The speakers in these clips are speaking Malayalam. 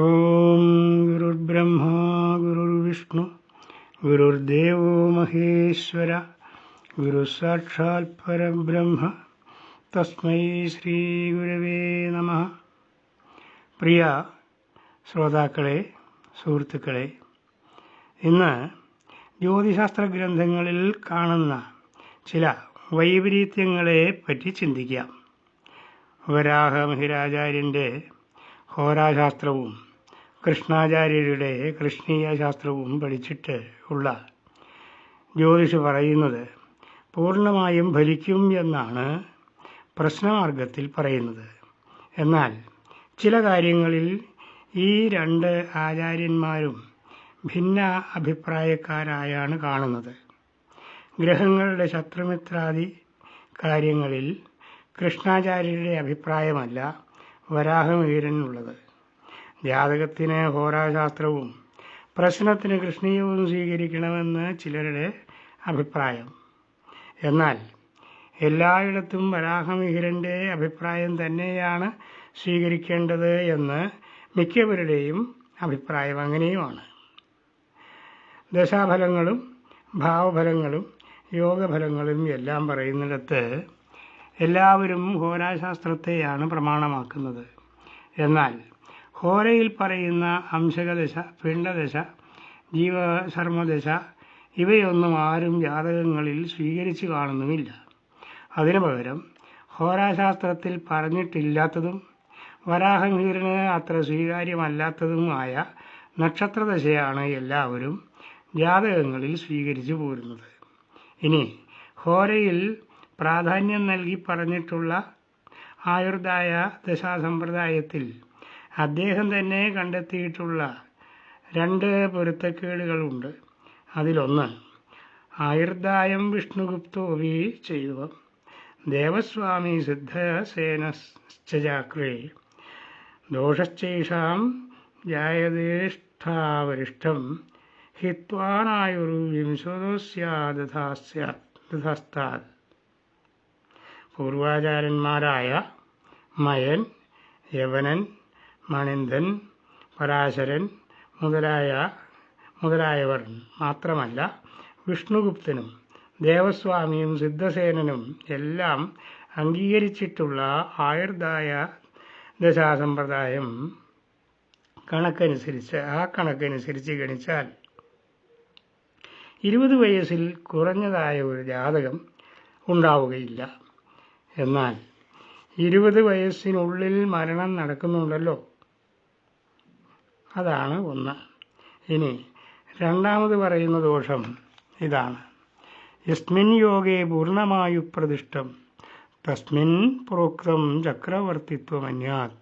ഓം ഗുരുർബ്രഹ്മ ഗുരുർവിഷ്ണു ഗുരുർദേവോ മഹേശ്വര ഗുരുസാക്ഷാൽ പരബ്രഹ്മ തസ്മൈ ശ്രീ ഗുരവേ നമഃ. പ്രിയ ശ്രോതാക്കളെ, സുഹൃത്തുക്കളെ, ഇന്ന് ജ്യോതിശാസ്ത്ര ഗ്രന്ഥങ്ങളിൽ കാണുന്ന ചില വൈപരീത്യങ്ങളെ പറ്റി ചിന്തിക്കാം. വരാഹമിഹിരാചാര്യൻ്റെ ഹോരാശാസ്ത്രവും കൃഷ്ണാചാര്യരുടെ കൃഷ്ണീയ ശാസ്ത്രവും പഠിച്ചിട്ട് ഉള്ള ജ്യോതിഷ് പറയുന്നത് പൂർണ്ണമായും ഫലിക്കും എന്നാണ് പ്രശ്നമാർഗത്തിൽ പറയുന്നത്. എന്നാൽ ചില കാര്യങ്ങളിൽ ഈ രണ്ട് ആചാര്യന്മാരും ഭിന്ന അഭിപ്രായക്കാരായാണ് കാണുന്നത്. ഗ്രഹങ്ങളുടെ ശത്രുമിത്രാദി കാര്യങ്ങളിൽ കൃഷ്ണാചാര്യരുടെ അഭിപ്രായമല്ല വരാഹമിഹിരനുള്ളത്. ജാതകത്തിന് ഹോരാശാസ്ത്രവും പ്രശ്നത്തിന് കൃഷ്ണീയവും സ്വീകരിക്കണമെന്ന് ചിലരുടെ അഭിപ്രായം. എന്നാൽ എല്ലായിടത്തും വരാഹമിഹിരൻ്റെ അഭിപ്രായം തന്നെയാണ് സ്വീകരിക്കേണ്ടത് എന്ന് മിക്കവരുടെയും അഭിപ്രായം അങ്ങനെയുമാണ്. ദശാഫലങ്ങളും ഭാവഫലങ്ങളും യോഗഫലങ്ങളും എല്ലാം പറയുന്നിടത്ത് എല്ലാവരും ഹോരാശാസ്ത്രത്തെയാണ് പ്രമാണമാക്കുന്നത്. എന്നാൽ ഹോരയിൽ പറയുന്ന അംശകദശ, പിണ്ടദശ, ജീവശർമ്മദശ ഇവയൊന്നും ആരും ജാതകങ്ങളിൽ സ്വീകരിച്ചു കാണുന്നുമില്ല. അതിനു പകരം ഹോരാശാസ്ത്രത്തിൽ പറഞ്ഞിട്ടില്ലാത്തതും വരാഹമിഹിരന് അത്ര സ്വീകാര്യമല്ലാത്തതുമായ നക്ഷത്രദശയാണ് എല്ലാവരും ജാതകങ്ങളിൽ സ്വീകരിച്ചു പോരുന്നത്. ഇനി ഹോരയിൽ പ്രാധാന്യം നൽകി പറഞ്ഞിട്ടുള്ള ആയുർദായ ദശാസമ്പ്രദായത്തിൽ അദ്ദേഹം തന്നെ കണ്ടെത്തിയിട്ടുള്ള രണ്ട് പൊരുത്തക്കേടുകളുണ്ട്. അതിലൊന്ന് ആയുർദായം വിഷ്ണുഗുപ്തോവി ചെയ്വ ദേവസ്വാമി സിദ്ധസേനശ്ചാക്രേ ദോഷശ്ചൈഷാം ജായതേഷ്ഠാവരിഷ്ഠം ഹിത്വാനായുർവിംശോസ്യാദധാസ്താത്. പൂർവാചാര്യന്മാരായ മയൻ, യവനൻ, മണിന്ദൻ, പരാശരൻ മുതലായവർ മാത്രമല്ല വിഷ്ണുഗുപ്തനും ദേവസ്വാമിയും സിദ്ധസേനനും എല്ലാം അംഗീകരിച്ചിട്ടുള്ള ആയുർദായ ദശാസമ്പ്രദായം കണക്കനുസരിച്ച് ഗണിച്ചാൽ 20 വയസ്സിൽ കുറഞ്ഞതായ ഒരു ജാതകം ഉണ്ടാവുകയില്ല. എന്നാൽ 20 വയസ്സിനുള്ളിൽ മരണം നടക്കുന്നുണ്ടല്ലോ, അതാണ് ഒന്ന്. ഇനി രണ്ടാമത് പറയുന്ന ദോഷം ഇതാണ്: യസ്മിൻ യോഗേ പൂർണ്ണമായു പ്രതിഷ്ഠം തസ്മിൻ പ്രോക്തം ചക്രവർത്തിത്വമന്യാത്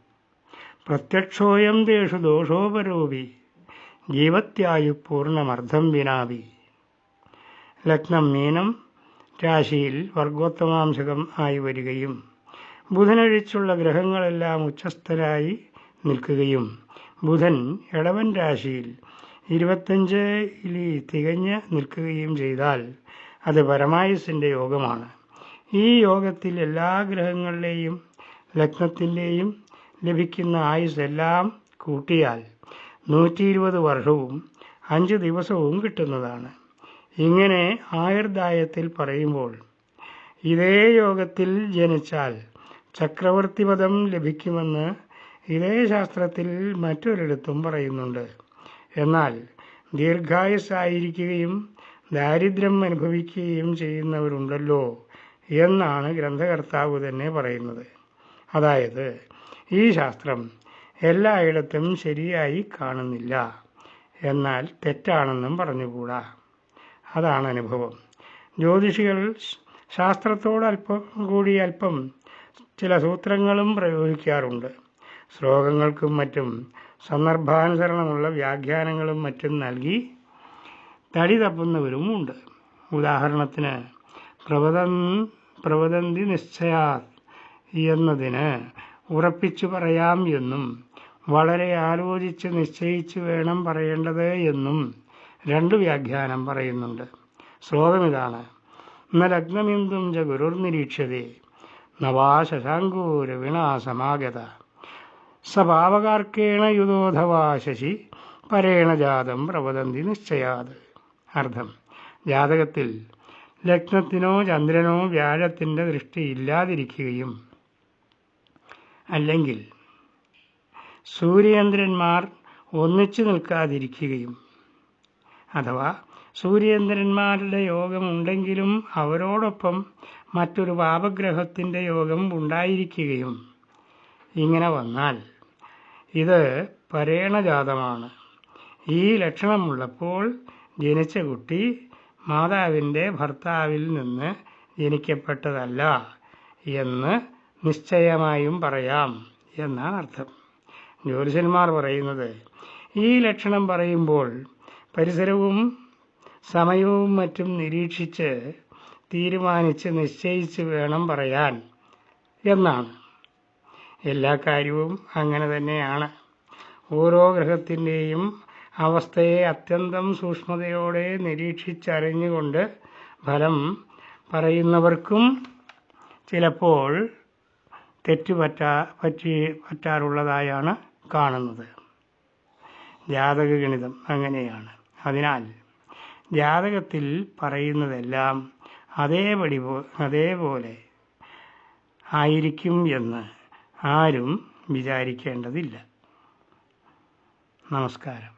പ്രത്യക്ഷോയം തേഷു ദോഷോപരോപി ജീവത്യായു പൂർണ്ണമർദ്ധം വിനാപി. ലഗ്നം മീനം, രാശിയിൽ വർഗോത്തമാംശകം ആയി വരികയും ബുധനൊഴിച്ചുള്ള ഗ്രഹങ്ങളെല്ലാം ഉച്ചസ്ഥരായി നിൽക്കുകയും ബുധൻ ഇടവൻ രാശിയിൽ 25 തികഞ്ഞ് നിൽക്കുകയും ചെയ്താൽ അത് പരമായുസിൻ്റെ യോഗമാണ്. ഈ യോഗത്തിൽ എല്ലാ ഗ്രഹങ്ങളിലെയും ലഗ്നത്തിൻ്റെയും ലഭിക്കുന്ന ആയുസ് എല്ലാം കൂട്ടിയാൽ 120 വർഷവും 5 ദിവസവും കിട്ടുന്നതാണ്. ഇങ്ങനെ ആയുർദായത്തിൽ പറയുമ്പോൾ ഇതേ യോഗത്തിൽ ജനിച്ചാൽ ചക്രവർത്തി പദം ലഭിക്കുമെന്ന് ഇതേ ശാസ്ത്രത്തിൽ മറ്റൊരിടത്തും പറയുന്നുണ്ട്. എന്നാൽ ദീർഘായുസ്സായിരിക്കുകയും ദാരിദ്ര്യം അനുഭവിക്കുകയും ചെയ്യുന്നവരുണ്ടല്ലോ എന്നാണ് ഗ്രന്ഥകർത്താവ് തന്നെ പറയുന്നത്. അതായത് ഈ ശാസ്ത്രം എല്ലായിടത്തും ശരിയായി കാണുന്നില്ല, എന്നാൽ തെറ്റാണെന്നും പറഞ്ഞുകൂടാ. അതാണ് അനുഭവം. ജ്യോതിഷികൾ ശാസ്ത്രത്തോടൽപ്പം ചില സൂത്രങ്ങളും പ്രയോഗിക്കാറുണ്ട്. ശ്ലോകങ്ങൾക്കും മറ്റും സന്ദർഭാനുസരണമുള്ള വ്യാഖ്യാനങ്ങളും മറ്റും നൽകി തടി തപ്പുന്നവരുമുണ്ട്. ഉദാഹരണത്തിന് പ്രവദന്തി നിശ്ചയാത് എന്നതിന് ഉറപ്പിച്ചു പറയാം എന്നും വളരെ ആലോചിച്ച് നിശ്ചയിച്ചു വേണം പറയേണ്ടത് എന്നും 2 വ്യാഖ്യാനം പറയുന്നുണ്ട്. ശ്ലോകമിതാണ്: ന ലഗ്നമിന്ദും ച ഗുരുർനിരീക്ഷ്യതേ നവാ ശശാങ്കോ രവിണാ സമാഗത സ്വഭാവകാർക്കേണ യുതോധവാ ശശി പരേണ ജാതം പ്രവദന്തി നിശ്ചയാത്. അർത്ഥം: ജാതകത്തിൽ ലഗ്നത്തിനോ ചന്ദ്രനോ വ്യാഴത്തിൻ്റെ ദൃഷ്ടി ഇല്ലാതിരിക്കുകയും അല്ലെങ്കിൽ സൂര്യചന്ദ്രന്മാർ ഒന്നിച്ചു നിൽക്കാതിരിക്കുകയും, അഥവാ സൂര്യചന്ദ്രന്മാരുടെ യോഗമുണ്ടെങ്കിലും അവരോടൊപ്പം മറ്റൊരു പാപഗ്രഹത്തിൻ്റെ യോഗം ഉണ്ടായിരിക്കുകയും ഇങ്ങനെ വന്നാൽ ഇത് പരേണജാതമാണ്. ഈ ലക്ഷണമുള്ളപ്പോൾ ജനിച്ച കുട്ടി മാതാവിൻ്റെ ഭർത്താവിൽ നിന്ന് ജനിക്കപ്പെട്ടതല്ല എന്ന് നിശ്ചയമായും പറയാം എന്നാണ് അർത്ഥം. ജ്യോതിഷന്മാർ പറയുന്നത്, ഈ ലക്ഷണം പറയുമ്പോൾ പരിസരവും സമയവും മറ്റും നിരീക്ഷിച്ച് തീരുമാനിച്ച് നിശ്ചയിച്ച് വേണം പറയാൻ എന്നാണ്. എല്ലാ കാര്യവും അങ്ങനെ തന്നെയാണ്. ഓരോ ഗ്രഹത്തിൻ്റെയും അവസ്ഥയെ അത്യന്തം സൂക്ഷ്മതയോടെ നിരീക്ഷിച്ചറിഞ്ഞുകൊണ്ട് ഫലം പറയുന്നവർക്കും ചിലപ്പോൾ പറ്റാറുള്ളതായാണ് കാണുന്നത്. ജാതകഗണിതം അങ്ങനെയാണ്. അതിനാൽ ജാതകത്തിൽ പറയുന്നതെല്ലാം അതേപോലെ ആയിരിക്കും എന്ന് ആരും വിചാരിക്കേണ്ടതില്ല. നമസ്കാരം.